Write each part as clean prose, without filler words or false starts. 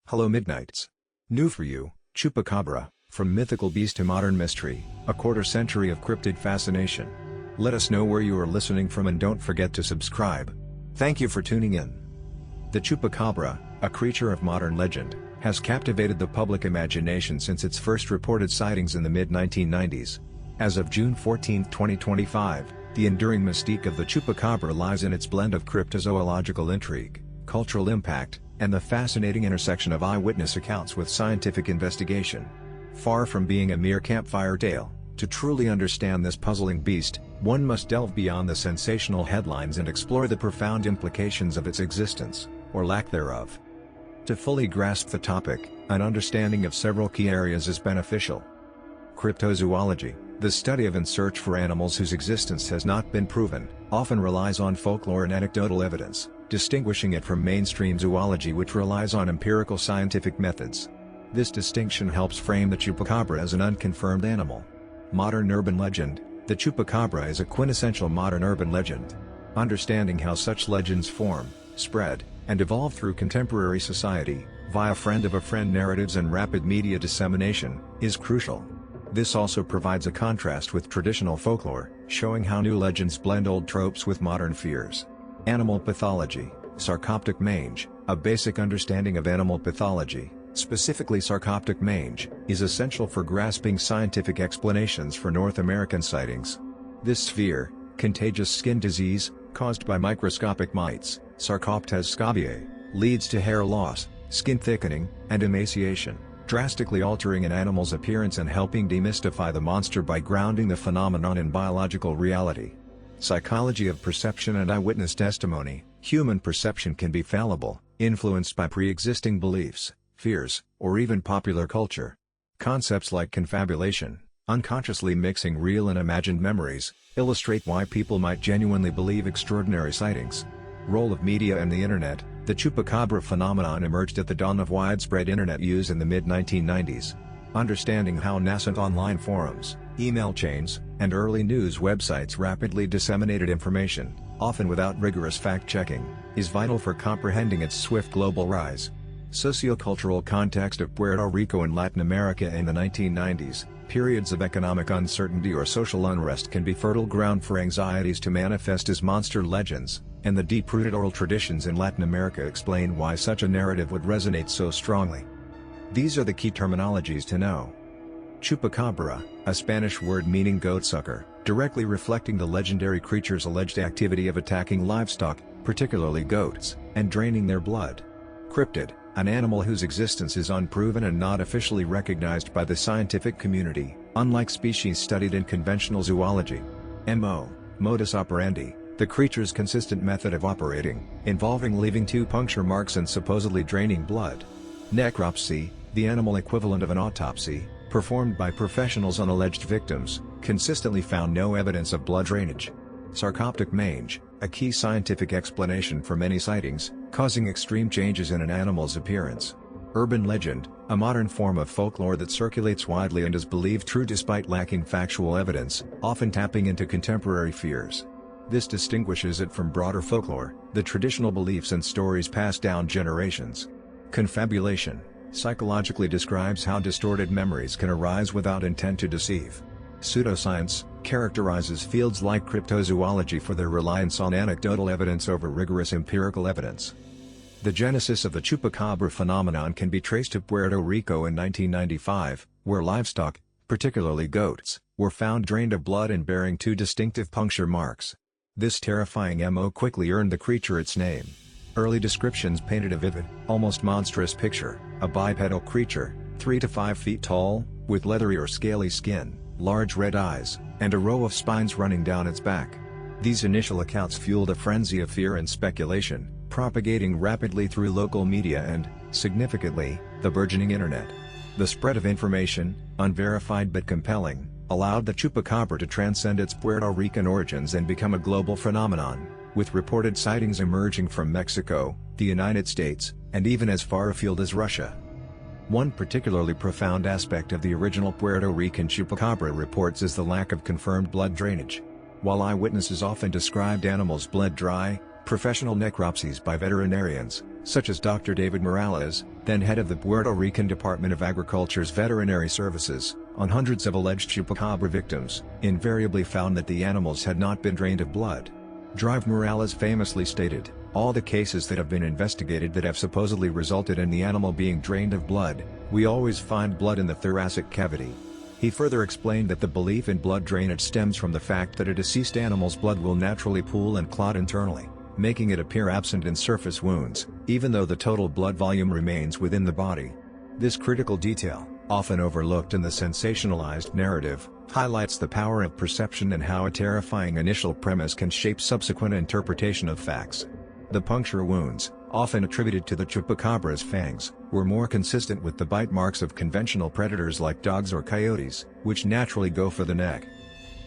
Hello Midnights. New for you, Chupacabra, from mythical beast to modern mystery, a quarter-century of cryptid fascination. Let us know where you are listening from and don't forget to subscribe. Thank you for tuning in. The Chupacabra, a creature of modern legend, has captivated the public imagination since its first reported sightings in the mid-1990s. As of June 14, 2025, the enduring mystique of the Chupacabra lies in its blend of cryptozoological intrigue, cultural impact, and the fascinating intersection of eyewitness accounts with scientific investigation. Far from being a mere campfire tale, to truly understand this puzzling beast, one must delve beyond the sensational headlines and explore the profound implications of its existence, or lack thereof. To fully grasp the topic, an understanding of several key areas is beneficial. Cryptozoology, the study of and search for animals whose existence has not been proven, often relies on folklore and anecdotal evidence, distinguishing it from mainstream zoology which relies on empirical scientific methods. This distinction helps frame the Chupacabra as an unconfirmed animal. Modern urban legend, the Chupacabra is a quintessential modern urban legend. Understanding how such legends form, spread, and evolve through contemporary society, via friend-of-a-friend narratives and rapid media dissemination, is crucial. This also provides a contrast with traditional folklore, showing how new legends blend old tropes with modern fears. Animal pathology, sarcoptic mange, a basic understanding of animal pathology, specifically sarcoptic mange, is essential for grasping scientific explanations for North American sightings. This sphere, contagious skin disease, caused by microscopic mites, Sarcoptes scabiei, leads to hair loss, skin thickening, and emaciation, drastically altering an animal's appearance and helping demystify the monster by grounding the phenomenon in biological reality. Psychology of perception and eyewitness testimony, human perception can be fallible, influenced by pre-existing beliefs, fears, or even popular culture. Concepts like confabulation, unconsciously mixing real and imagined memories, illustrate why people might genuinely believe extraordinary sightings. Role of media and the Internet, the Chupacabra phenomenon emerged at the dawn of widespread Internet use in the mid-1990s. Understanding how nascent online forums, email chains, and early news websites rapidly disseminated information, often without rigorous fact-checking, is vital for comprehending its swift global rise. Sociocultural context of Puerto Rico and Latin America in the 1990s, periods of economic uncertainty or social unrest can be fertile ground for anxieties to manifest as monster legends, and the deep-rooted oral traditions in Latin America explain why such a narrative would resonate so strongly. These are the key terminologies to know. Chupacabra, a Spanish word meaning goatsucker, directly reflecting the legendary creature's alleged activity of attacking livestock, particularly goats, and draining their blood. Cryptid, an animal whose existence is unproven and not officially recognized by the scientific community, unlike species studied in conventional zoology. Modus operandi, the creature's consistent method of operating, involving leaving two puncture marks and supposedly draining blood. Necropsy, the animal equivalent of an autopsy, performed by professionals on alleged victims, consistently found no evidence of blood drainage. Sarcoptic mange, a key scientific explanation for many sightings, causing extreme changes in an animal's appearance. Urban legend, a modern form of folklore that circulates widely and is believed true despite lacking factual evidence, often tapping into contemporary fears. This distinguishes it from broader folklore, the traditional beliefs and stories passed down generations. Confabulation, psychologically describes how distorted memories can arise without intent to deceive. Pseudoscience, characterizes fields like cryptozoology for their reliance on anecdotal evidence over rigorous empirical evidence. The genesis of the Chupacabra phenomenon can be traced to Puerto Rico in 1995, where livestock, particularly goats, were found drained of blood and bearing two distinctive puncture marks. This terrifying MO quickly earned the creature its name. Early descriptions painted a vivid, almost monstrous picture: a bipedal creature, 3 to 5 feet tall, with leathery or scaly skin, large red eyes, and a row of spines running down its back. These initial accounts fueled a frenzy of fear and speculation, propagating rapidly through local media and, significantly, the burgeoning Internet. The spread of information, unverified but compelling, allowed the Chupacabra to transcend its Puerto Rican origins and become a global phenomenon, with reported sightings emerging from Mexico, the United States, and even as far afield as Russia. One particularly profound aspect of the original Puerto Rican Chupacabra reports is the lack of confirmed blood drainage. While eyewitnesses often described animals bled dry, Professional necropsies by veterinarians, such as Dr. David Morales, then head of the Puerto Rican Department of Agriculture's Veterinary Services, on hundreds of alleged Chupacabra victims, invariably found that the animals had not been drained of blood. Drive Morales famously stated, "All the cases that have been investigated that have supposedly resulted in the animal being drained of blood, we always find blood in the thoracic cavity." He further explained that the belief in blood drainage stems from the fact that a deceased animal's blood will naturally pool and clot internally, making it appear absent in surface wounds, even though the total blood volume remains within the body. This critical detail, often overlooked in the sensationalized narrative, highlights the power of perception and how a terrifying initial premise can shape subsequent interpretation of facts. The puncture wounds, often attributed to the Chupacabra's fangs, were more consistent with the bite marks of conventional predators like dogs or coyotes, which naturally go for the neck.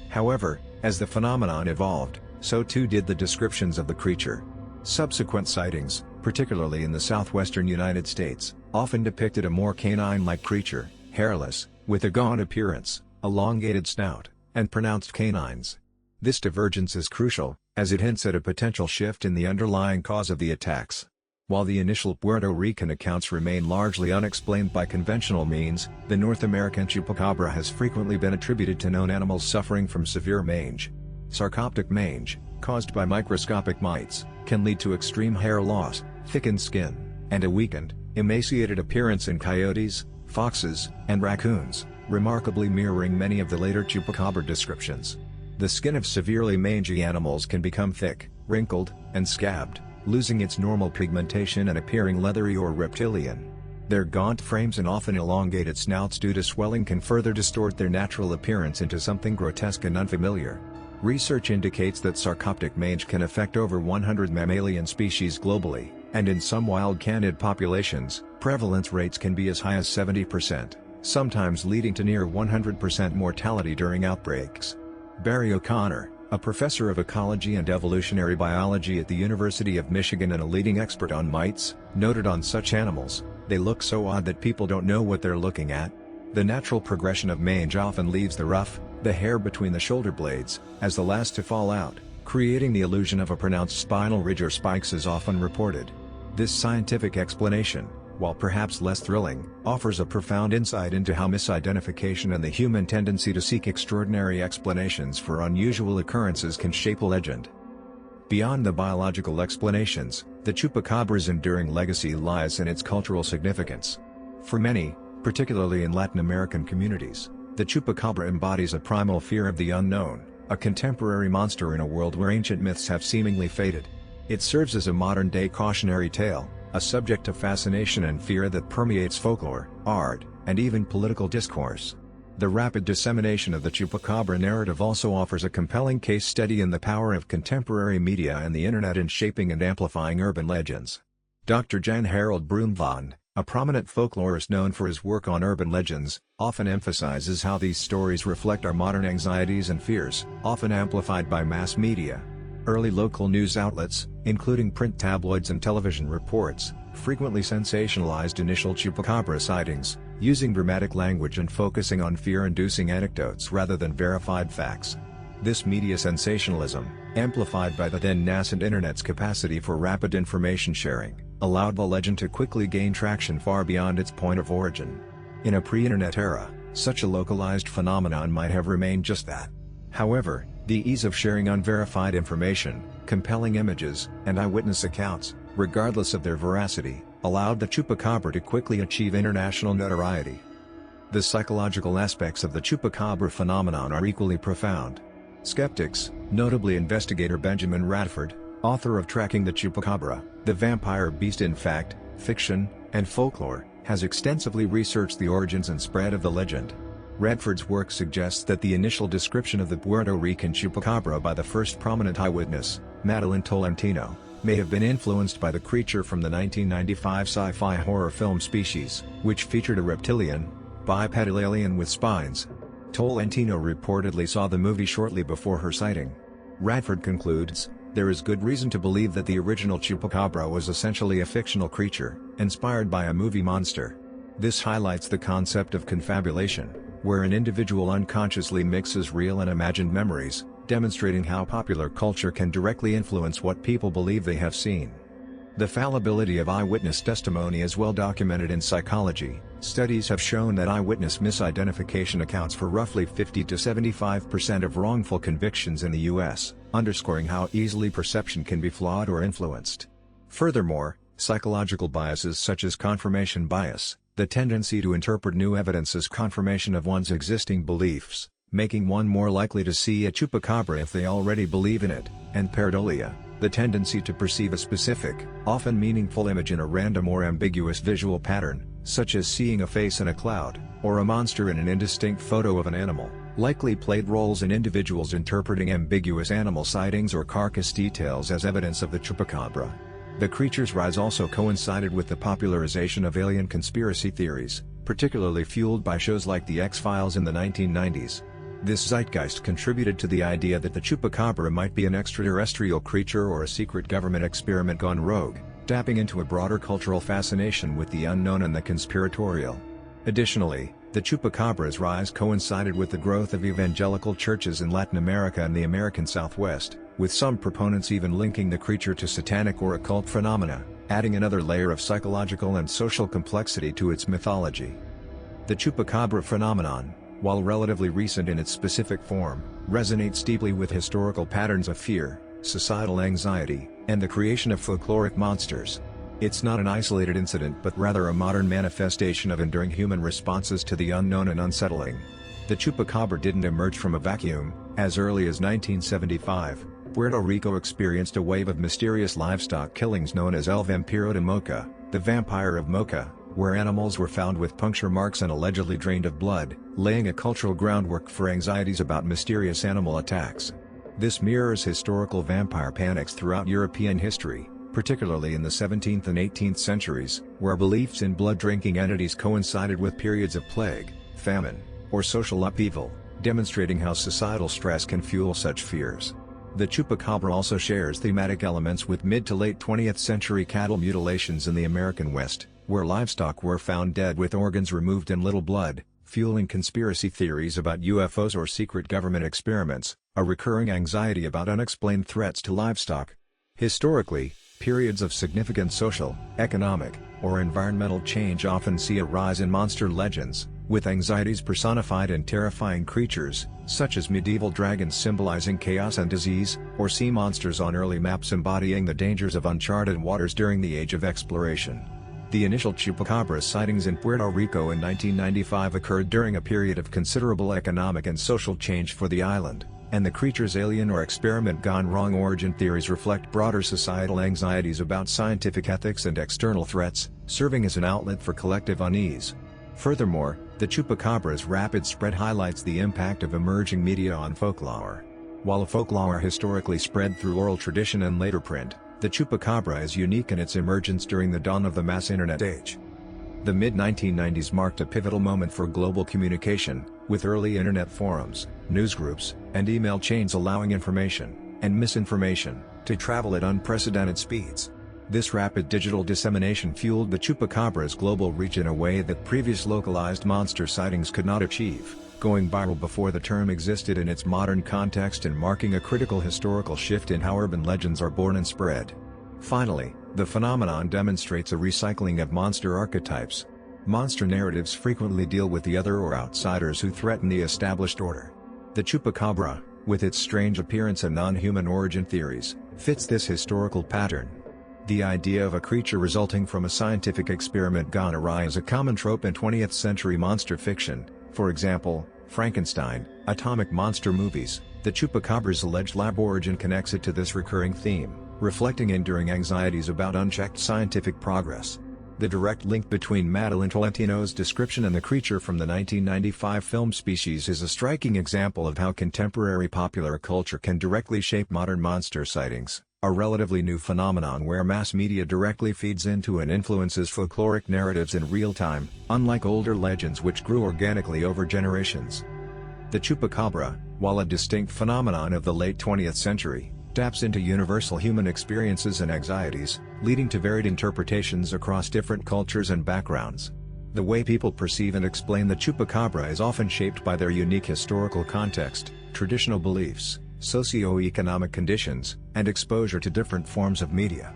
However, as the phenomenon evolved, so too did the descriptions of the creature. Subsequent sightings, particularly in the southwestern United States, often depicted a more canine-like creature, hairless, with a gaunt appearance, elongated snout, and pronounced canines. This divergence is crucial, as it hints at a potential shift in the underlying cause of the attacks. While the initial Puerto Rican accounts remain largely unexplained by conventional means, the North American Chupacabra has frequently been attributed to known animals suffering from severe mange. Sarcoptic mange, caused by microscopic mites, can lead to extreme hair loss, thickened skin, and a weakened, emaciated appearance in coyotes, foxes, and raccoons, remarkably mirroring many of the later Chupacabra descriptions. The skin of severely mangy animals can become thick, wrinkled, and scabbed, losing its normal pigmentation and appearing leathery or reptilian. Their gaunt frames and often elongated snouts due to swelling can further distort their natural appearance into something grotesque and unfamiliar. Research indicates that sarcoptic mange can affect over 100 mammalian species globally, and in some wild canid populations, prevalence rates can be as high as 70%, sometimes leading to near 100% mortality during outbreaks. Barry O'Connor, a professor of ecology and evolutionary biology at the University of Michigan and a leading expert on mites, noted on such animals, "They look so odd that people don't know what they're looking at." The natural progression of mange often leaves the ruff, the hair between the shoulder blades, as the last to fall out, creating the illusion of a pronounced spinal ridge or spikes as often reported. This scientific explanation, while perhaps less thrilling, offers a profound insight into how misidentification and the human tendency to seek extraordinary explanations for unusual occurrences can shape a legend. Beyond the biological explanations, the Chupacabra's enduring legacy lies in its cultural significance. For many, particularly in Latin American communities, the Chupacabra embodies a primal fear of the unknown, a contemporary monster in a world where ancient myths have seemingly faded. It serves as a modern-day cautionary tale, a subject of fascination and fear that permeates folklore, art, and even political discourse. The rapid dissemination of the Chupacabra narrative also offers a compelling case study in the power of contemporary media and the internet in shaping and amplifying urban legends. Dr. Jan Harold Broomvand, a prominent folklorist known for his work on urban legends, often emphasizes how these stories reflect our modern anxieties and fears, often amplified by mass media. Early local news outlets, including print tabloids and television reports, frequently sensationalized initial Chupacabra sightings, using dramatic language and focusing on fear-inducing anecdotes rather than verified facts. This media sensationalism, amplified by the then nascent internet's capacity for rapid information sharing, allowed the legend to quickly gain traction far beyond its point of origin. In a pre-internet era, such a localized phenomenon might have remained just that. However, the ease of sharing unverified information, compelling images, and eyewitness accounts, regardless of their veracity, allowed the Chupacabra to quickly achieve international notoriety. The psychological aspects of the Chupacabra phenomenon are equally profound. Skeptics, notably investigator Benjamin Radford, author of Tracking the Chupacabra, the Vampire Beast in Fact, Fiction, and Folklore, has extensively researched the origins and spread of the legend. Radford's work suggests that the initial description of the Puerto Rican Chupacabra by the first prominent eyewitness, Madeline Tolentino, may have been influenced by the creature from the 1995 sci-fi horror film Species, which featured a reptilian, bipedal alien with spines. Tolentino reportedly saw the movie shortly before her sighting. Radford concludes, "There is good reason to believe that the original Chupacabra was essentially a fictional creature, inspired by a movie monster." This highlights the concept of confabulation, where an individual unconsciously mixes real and imagined memories, demonstrating how popular culture can directly influence what people believe they have seen. The fallibility of eyewitness testimony is well documented in psychology. Studies have shown that eyewitness misidentification accounts for roughly 50 to 75% of wrongful convictions in the U.S., underscoring how easily perception can be flawed or influenced. Furthermore, psychological biases such as confirmation bias, the tendency to interpret new evidence as confirmation of one's existing beliefs, making one more likely to see a chupacabra if they already believe in it, and pareidolia, the tendency to perceive a specific, often meaningful image in a random or ambiguous visual pattern, such as seeing a face in a cloud, or a monster in an indistinct photo of an animal, likely played roles in individuals interpreting ambiguous animal sightings or carcass details as evidence of the chupacabra. The creature's rise also coincided with the popularization of alien conspiracy theories, particularly fueled by shows like The X-Files in the 1990s. This zeitgeist contributed to the idea that the chupacabra might be an extraterrestrial creature or a secret government experiment gone rogue, tapping into a broader cultural fascination with the unknown and the conspiratorial. Additionally, the chupacabra's rise coincided with the growth of evangelical churches in Latin America and the American Southwest, with some proponents even linking the creature to satanic or occult phenomena, adding another layer of psychological and social complexity to its mythology. The chupacabra phenomenon, while relatively recent in its specific form, resonates deeply with historical patterns of fear, societal anxiety, and the creation of folkloric monsters. It's not an isolated incident but rather a modern manifestation of enduring human responses to the unknown and unsettling. The chupacabra didn't emerge from a vacuum. As early as 1975, Puerto Rico experienced a wave of mysterious livestock killings known as El Vampiro de Mocha, the Vampire of Mocha, where animals were found with puncture marks and allegedly drained of blood, laying a cultural groundwork for anxieties about mysterious animal attacks. This mirrors historical vampire panics throughout European history, particularly in the 17th and 18th centuries, where beliefs in blood-drinking entities coincided with periods of plague, famine, or social upheaval, demonstrating how societal stress can fuel such fears. The chupacabra also shares thematic elements with mid to late 20th century cattle mutilations in the American West, where livestock were found dead with organs removed and little blood, fueling conspiracy theories about UFOs or secret government experiments, a recurring anxiety about unexplained threats to livestock. Historically, periods of significant social, economic, or environmental change often see a rise in monster legends, with anxieties personified in terrifying creatures, such as medieval dragons symbolizing chaos and disease, or sea monsters on early maps embodying the dangers of uncharted waters during the Age of Exploration. The initial chupacabra sightings in Puerto Rico in 1995 occurred during a period of considerable economic and social change for the island, and the creature's alien or experiment gone wrong origin theories reflect broader societal anxieties about scientific ethics and external threats, serving as an outlet for collective unease. Furthermore, the chupacabra's rapid spread highlights the impact of emerging media on folklore. While folklore historically spread through oral tradition and later print, the chupacabra is unique in its emergence during the dawn of the mass internet age. The mid-1990s marked a pivotal moment for global communication, with early internet forums, newsgroups, and email chains allowing information, and misinformation, to travel at unprecedented speeds. This rapid digital dissemination fueled the chupacabra's global reach in a way that previous localized monster sightings could not achieve, going viral before the term existed in its modern context and marking a critical historical shift in how urban legends are born and spread. Finally, the phenomenon demonstrates a recycling of monster archetypes. Monster narratives frequently deal with the other or outsiders who threaten the established order. The chupacabra, with its strange appearance and non-human origin theories, fits this historical pattern. The idea of a creature resulting from a scientific experiment gone awry is a common trope in 20th century monster fiction, for example, Frankenstein, atomic monster movies. The chupacabra's alleged lab origin connects it to this recurring theme, reflecting enduring anxieties about unchecked scientific progress. The direct link between Madeline Tolentino's description and the creature from the 1995 film Species is a striking example of how contemporary popular culture can directly shape modern monster sightings, a relatively new phenomenon where mass media directly feeds into and influences folkloric narratives in real time, unlike older legends which grew organically over generations. The chupacabra, while a distinct phenomenon of the late 20th century, taps into universal human experiences and anxieties, leading to varied interpretations across different cultures and backgrounds. The way people perceive and explain the chupacabra is often shaped by their unique historical context, traditional beliefs, socioeconomic conditions, and exposure to different forms of media.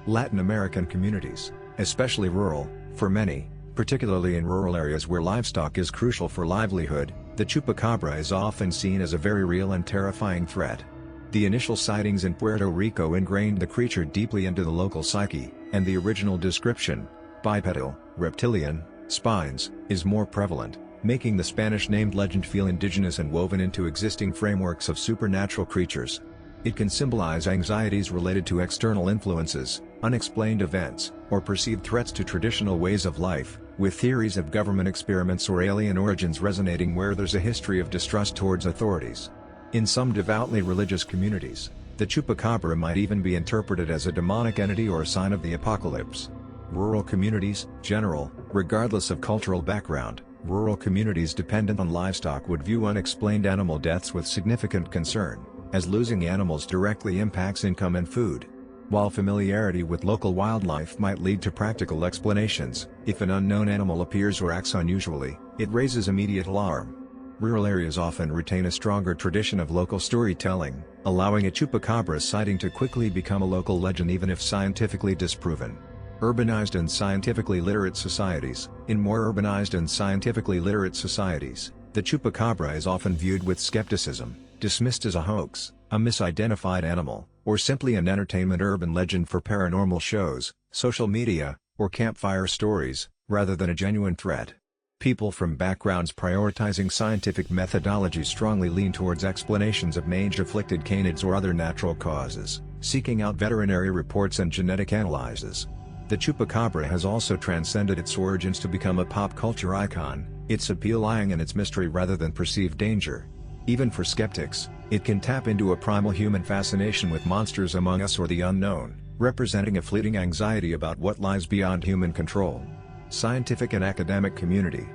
Latin American communities, especially rural, for many, particularly in rural areas where livestock is crucial for livelihood, the chupacabra is often seen as a very real and terrifying threat. The initial sightings in Puerto Rico ingrained the creature deeply into the local psyche, and the original description, bipedal, reptilian, spines, is more prevalent, making the Spanish-named legend feel indigenous and woven into existing frameworks of supernatural creatures. It can symbolize anxieties related to external influences, unexplained events, or perceived threats to traditional ways of life, with theories of government experiments or alien origins resonating where there's a history of distrust towards authorities. In some devoutly religious communities, the chupacabra might even be interpreted as a demonic entity or a sign of the apocalypse. Rural communities, general, regardless of cultural background, rural communities dependent on livestock would view unexplained animal deaths with significant concern, as losing animals directly impacts income and food. While familiarity with local wildlife might lead to practical explanations, if an unknown animal appears or acts unusually, it raises immediate alarm. Rural areas often retain a stronger tradition of local storytelling, allowing a chupacabra sighting to quickly become a local legend even if scientifically disproven. Urbanized and scientifically literate societies. In more urbanized and scientifically literate societies, the chupacabra is often viewed with skepticism, dismissed as a hoax, a misidentified animal, or simply an entertainment urban legend for paranormal shows, social media, or campfire stories, rather than a genuine threat. People from backgrounds prioritizing scientific methodology strongly lean towards explanations of mange-afflicted canids or other natural causes, seeking out veterinary reports and genetic analyses. The chupacabra has also transcended its origins to become a pop culture icon, its appeal lying in its mystery rather than perceived danger. Even for skeptics, it can tap into a primal human fascination with monsters among us or the unknown, representing a fleeting anxiety about what lies beyond human control. Scientific and academic community.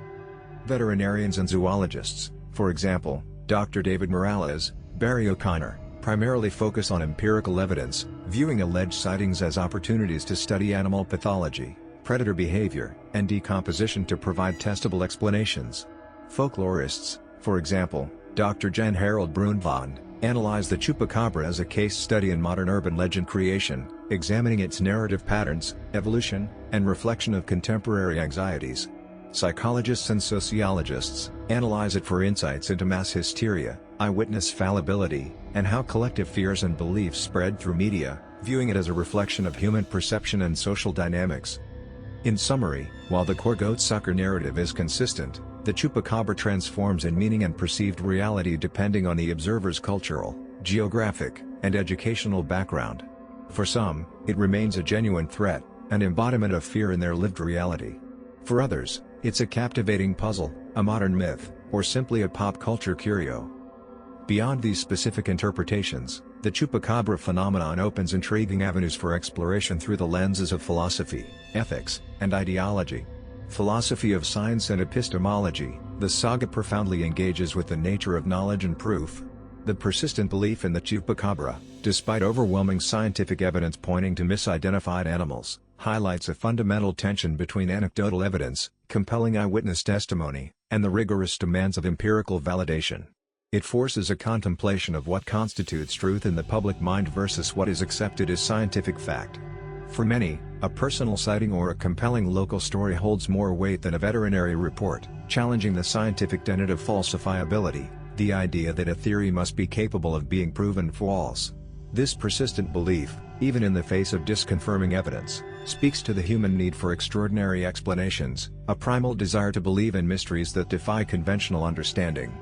Veterinarians and zoologists, for example, Dr. David Morales, Barry O'Connor, primarily focus on empirical evidence, viewing alleged sightings as opportunities to study animal pathology, predator behavior, and decomposition to provide testable explanations. Folklorists, for example, Dr. Jan Harold Brunvand, analyze the chupacabra as a case study in modern urban legend creation, examining its narrative patterns, evolution, and reflection of contemporary anxieties. Psychologists and sociologists analyze it for insights into mass hysteria, eyewitness fallibility, and how collective fears and beliefs spread through media, viewing it as a reflection of human perception and social dynamics. In summary, while the core goat-sucker narrative is consistent, the chupacabra transforms in meaning and perceived reality depending on the observer's cultural, geographic, and educational background. For some, it remains a genuine threat, an embodiment of fear in their lived reality. For others, it's a captivating puzzle, a modern myth, or simply a pop culture curio. Beyond these specific interpretations, the chupacabra phenomenon opens intriguing avenues for exploration through the lenses of philosophy, ethics, and ideology. Philosophy of science and epistemology, the saga profoundly engages with the nature of knowledge and proof. The persistent belief in the chupacabra, despite overwhelming scientific evidence pointing to misidentified animals, highlights a fundamental tension between anecdotal evidence, compelling eyewitness testimony, and the rigorous demands of empirical validation. It forces a contemplation of what constitutes truth in the public mind versus what is accepted as scientific fact. For many, a personal sighting or a compelling local story holds more weight than a veterinary report, challenging the scientific tenet of falsifiability, the idea that a theory must be capable of being proven false. This persistent belief, even in the face of disconfirming evidence, speaks to the human need for extraordinary explanations, a primal desire to believe in mysteries that defy conventional understanding.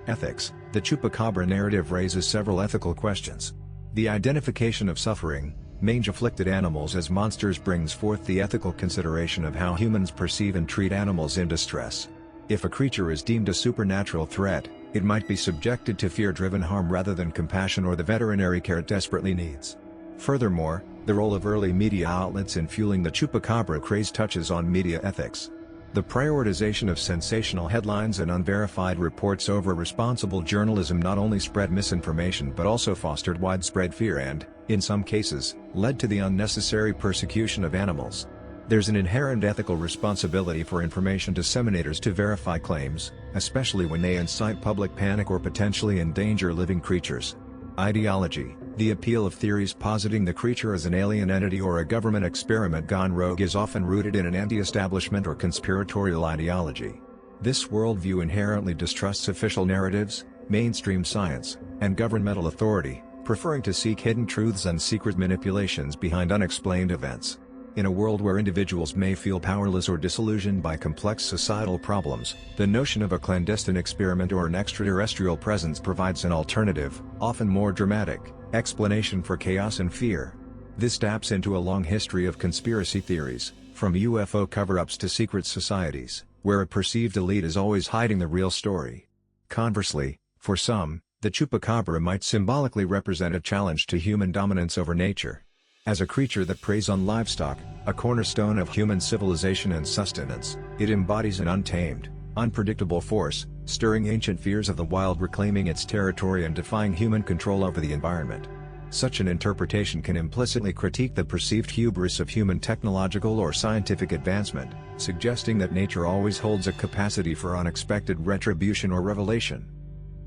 Ethics. The chupacabra narrative raises several ethical questions. The identification of suffering, mange-afflicted animals as monsters brings forth the ethical consideration of how humans perceive and treat animals in distress. If a creature is deemed a supernatural threat, it might be subjected to fear-driven harm rather than compassion or the veterinary care it desperately needs. Furthermore, the role of early media outlets in fueling the chupacabra craze touches on media ethics. The prioritization of sensational headlines and unverified reports over responsible journalism not only spread misinformation but also fostered widespread fear and, in some cases, led to the unnecessary persecution of animals. There's an inherent ethical responsibility for information disseminators to verify claims, especially when they incite public panic or potentially endanger living creatures. Ideology: the appeal of theories positing the creature as an alien entity or a government experiment gone rogue is often rooted in an anti-establishment or conspiratorial ideology. This worldview inherently distrusts official narratives, mainstream science, and governmental authority, preferring to seek hidden truths and secret manipulations behind unexplained events. In a world where individuals may feel powerless or disillusioned by complex societal problems, the notion of a clandestine experiment or an extraterrestrial presence provides an alternative, often more dramatic, explanation for chaos and fear. This taps into a long history of conspiracy theories, from UFO cover-ups to secret societies, where a perceived elite is always hiding the real story. Conversely, for some, the Chupacabra might symbolically represent a challenge to human dominance over nature. As a creature that preys on livestock, a cornerstone of human civilization and sustenance, it embodies an untamed, unpredictable force, stirring ancient fears of the wild, reclaiming its territory and defying human control over the environment. Such an interpretation can implicitly critique the perceived hubris of human technological or scientific advancement, suggesting that nature always holds a capacity for unexpected retribution or revelation.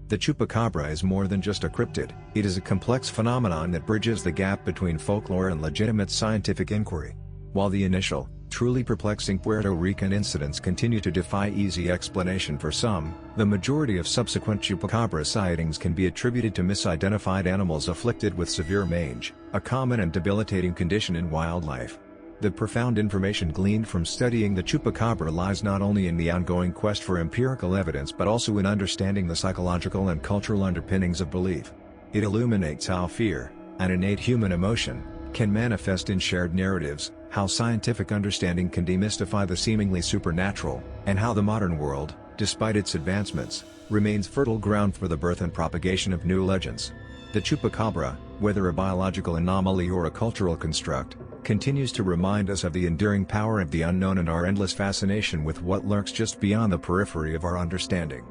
The Chupacabra is more than just a cryptid, it is a complex phenomenon that bridges the gap between folklore and legitimate scientific inquiry. While the initial, truly perplexing Puerto Rican incidents continue to defy easy explanation for some, the majority of subsequent Chupacabra sightings can be attributed to misidentified animals afflicted with severe mange, a common and debilitating condition in wildlife. The profound information gleaned from studying the Chupacabra lies not only in the ongoing quest for empirical evidence but also in understanding the psychological and cultural underpinnings of belief. It illuminates how fear, an innate human emotion, can manifest in shared narratives, how scientific understanding can demystify the seemingly supernatural, and how the modern world, despite its advancements, remains fertile ground for the birth and propagation of new legends. The Chupacabra, whether a biological anomaly or a cultural construct, continues to remind us of the enduring power of the unknown and our endless fascination with what lurks just beyond the periphery of our understanding.